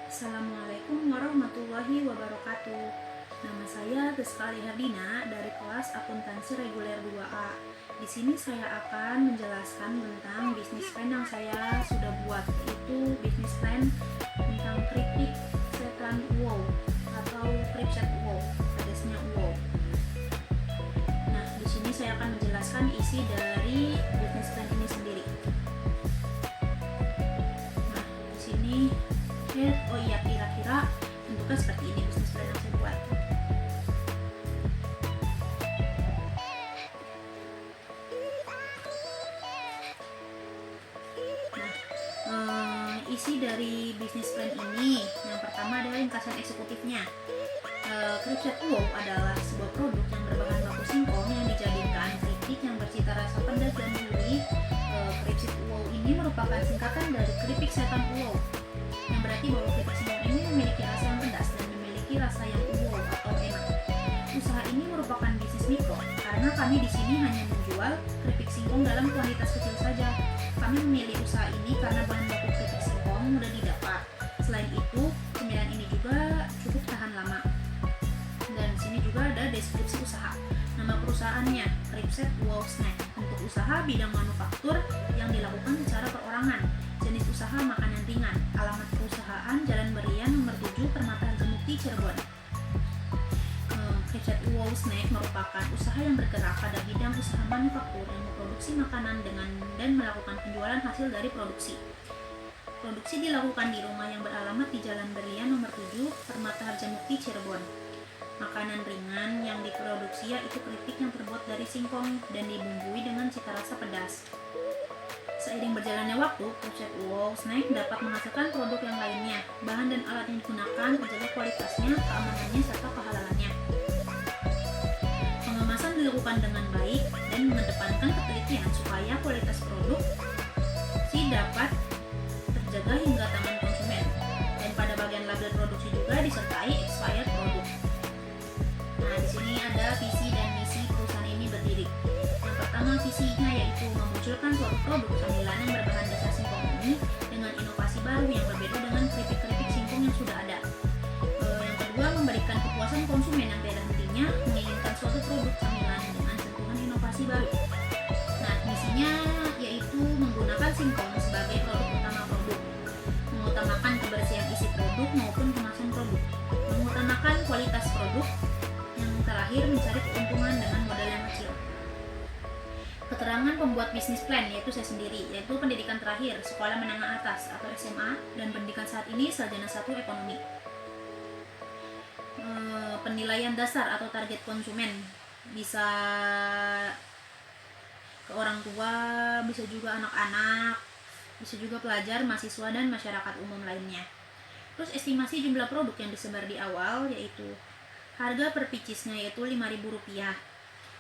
Assalamualaikum warahmatullahi wabarakatuh. Nama saya Rizky Hardina dari kelas Akuntansi Reguler 2A. Di sini saya akan menjelaskan tentang bisnis plan yang saya sudah buat, yaitu bisnis plan tentang keripik setan wow atau kripset wow, pedasnya wow. Nah, di sini saya akan menjelaskan isi dari bisnis plan ini sendiri. Nah, di sini kira-kira bentuknya seperti ini bisnis plan yang saya buat. Isi dari bisnis plan ini, yang pertama adalah ringkasan eksekutifnya. Kripset wow adalah sebuah produk yang berbahan baku singkong yang dijadikan keripik yang bercita rasa pedas dan gurih. Kripset wow ini merupakan singkatan dari keripik setan wow, yang berarti bahwa keripik singkong ini memiliki rasa yang pedas dan memiliki rasa yang wow atau enak. Usaha ini merupakan bisnis mikro karena kami di sini hanya menjual keripik singkong dalam kuantitas kecil saja. Kami memilih usaha ini karena bahan baku keripik singkong mudah didapat. Selain itu, cemilan ini juga cukup tahan lama. Dan di sini juga ada deskripsi usaha. Nama perusahaannya Kripset Wow Snack, untuk usaha bidang manufaktur yang dilakukan secara perorangan. Jenis usaha makanan ringan. Alamat perusahaan Jalan Berlian nomor 7 Permata Harjamukti Cirebon. Kripset Wow Snack merupakan usaha yang bergerak pada bidang usaha manufaktur yang memproduksi makanan dan melakukan penjualan hasil dari produksi. Produksi dilakukan di rumah yang beralamat di Jalan Berlian nomor 7 Permata Harjamukti Cirebon. Makanan ringan yang diproduksi yaitu keripik yang terbuat dari singkong dan dibumbui dengan cita rasa pedas. Seiring berjalannya waktu, Kripset Wow Snack dapat menghasilkan produk yang lainnya. Bahan dan alat yang digunakan terjaga kualitasnya, keamanannya, serta kehalalannya. Pengemasan dilakukan dengan baik dan mengedepankan ketelitian supaya kualitas produk dapat terjaga hingga tangan konsumen. Dan pada bagian label produksi juga disertai expired produk. Nah, di sini ada visi dan misi perusahaan ini berdiri. Yang pertama, visinya yaitu memunculkan suatu produk camilan yang berbahan dasar singkong ini dengan inovasi baru yang berbeda dengan keripik-keripik singkong yang sudah ada. Yang kedua, memberikan kepuasan konsumen yang tiada hentinya menginginkan suatu produk camilan dengan sentuhan inovasi baru. Nah, misinya yaitu menggunakan singkong sebagai produk utama produk, mengutamakan kebersihan isi produk maupun kemasan produk, mengutamakan kualitas produk, yang terakhir mencari keuntungan dengan modal yang kecil. Keterangan pembuat bisnis plan yaitu saya sendiri, yaitu pendidikan terakhir sekolah menengah atas atau SMA dan pendidikan saat ini sarjana 1 ekonomi. Penilaian dasar atau target konsumen bisa ke orang tua, bisa juga anak-anak, bisa juga pelajar, mahasiswa, dan masyarakat umum lainnya. Terus estimasi jumlah produk yang disebar di awal yaitu harga per picisnya yaitu Rp5.000.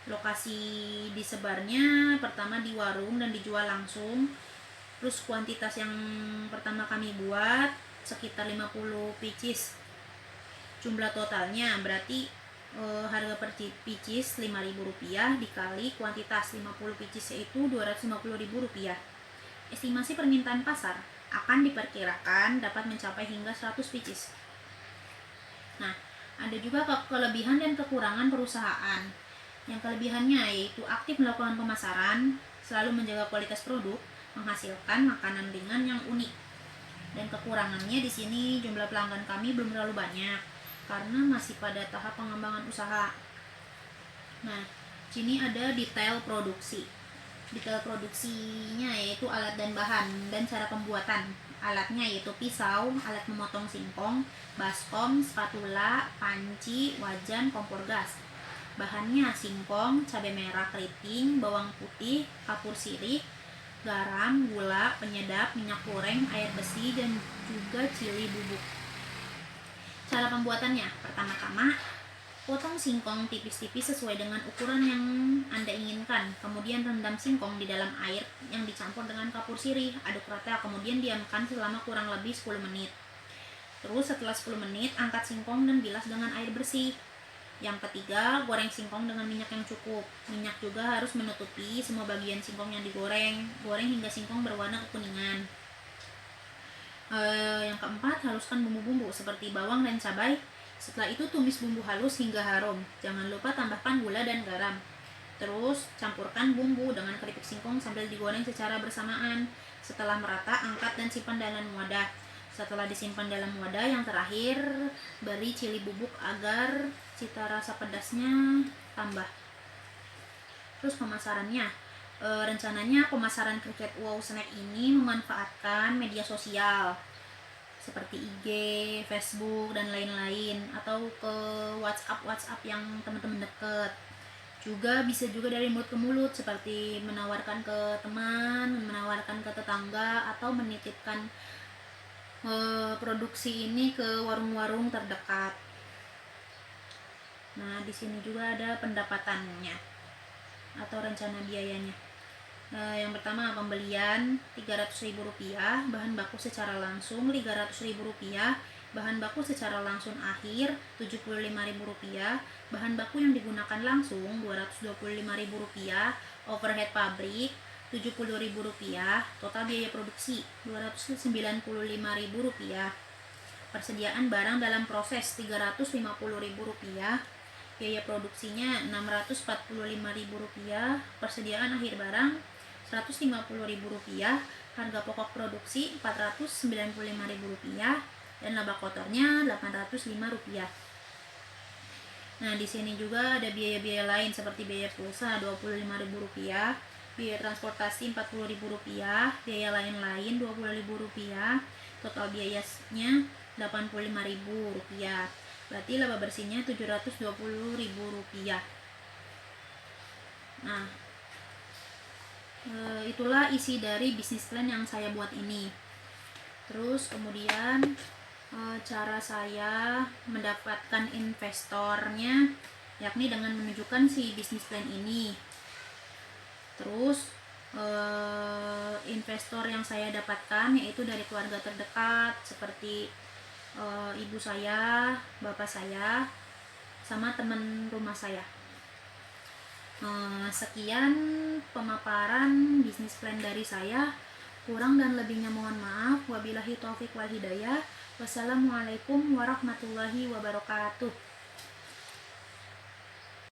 Lokasi disebarnya pertama di warung dan dijual langsung. Terus kuantitas yang pertama kami buat sekitar 50 picis. Jumlah totalnya berarti harga per picis Rp5.000 dikali kuantitas 50 picis yaitu Rp250.000. Estimasi permintaan pasar akan diperkirakan dapat mencapai hingga 100 picis. Nah, ada juga kelebihan dan kekurangan perusahaan. Yang kelebihannya yaitu aktif melakukan pemasaran, selalu menjaga kualitas produk, menghasilkan makanan ringan yang unik. Dan kekurangannya di sini jumlah pelanggan kami belum terlalu banyak karena masih pada tahap pengembangan usaha. Nah, sini ada detail produksi. Detail produksinya yaitu alat dan bahan dan cara pembuatan. Alatnya yaitu pisau, alat memotong singkong, baskom, spatula, panci, wajan, kompor gas. Bahannya singkong, cabai merah keriting, bawang putih, kapur sirih, garam, gula, penyedap, minyak goreng, air besi, dan juga cili bubuk. Cara pembuatannya, pertama-tama potong singkong tipis-tipis sesuai dengan ukuran yang Anda inginkan. Kemudian rendam singkong di dalam air yang dicampur dengan kapur sirih. Aduk rata, kemudian diamkan selama kurang lebih 10 menit. Terus setelah 10 menit, angkat singkong dan bilas dengan air bersih. Yang ketiga, goreng singkong dengan minyak yang cukup. Minyak juga harus menutupi semua bagian singkong yang digoreng. Goreng hingga singkong berwarna kekuningan. Yang keempat, haluskan bumbu-bumbu seperti bawang dan cabai. Setelah itu tumis bumbu halus hingga harum. Jangan lupa tambahkan gula dan garam. Terus campurkan bumbu dengan keripik singkong sambil digoreng secara bersamaan. Setelah merata, angkat dan simpan dalam wadah. Setelah disimpan dalam wadah, yang terakhir beri cili bubuk agar cita rasa pedasnya tambah. Terus pemasarannya, rencananya pemasaran kriket wow snack ini memanfaatkan media sosial seperti IG, Facebook dan lain-lain, atau ke WhatsApp yang teman-teman deket. Juga bisa juga dari mulut ke mulut seperti menawarkan ke teman, menawarkan ke tetangga, atau menitipkan produksi ini ke warung-warung terdekat. Nah, di sini juga ada pendapatannya atau rencana biayanya. Yang pertama, pembelian Rp300.000, bahan baku secara langsung Rp500.000, bahan baku secara langsung akhir Rp75.000, bahan baku yang digunakan langsung Rp225.000, overhead pabrik Rp70.000, total biaya produksi Rp295.000, persediaan barang dalam proses Rp350.000, biaya produksinya Rp645.000, persediaan akhir barang Rp150.000, harga pokok produksi Rp495.000, dan laba kotornya Rp805. Nah, di sini juga ada biaya-biaya lain seperti biaya pulsa Rp25.000, biaya transportasi Rp40.000, biaya lain-lain Rp20.000, total biayanya Rp85.000. Berarti laba bersihnya Rp720.000. Nah, itulah isi dari bisnis plan yang saya buat ini. Terus kemudian cara saya mendapatkan investornya, yakni dengan menunjukkan si bisnis plan ini. Terus investor yang saya dapatkan yaitu dari keluarga terdekat seperti ibu saya, bapak saya, sama teman rumah saya. Sekian pemaparan bisnis plan dari saya. Kurang dan lebihnya mohon maaf. Wabillahi taufik wal hidayah. Wassalamualaikum warahmatullahi wabarakatuh.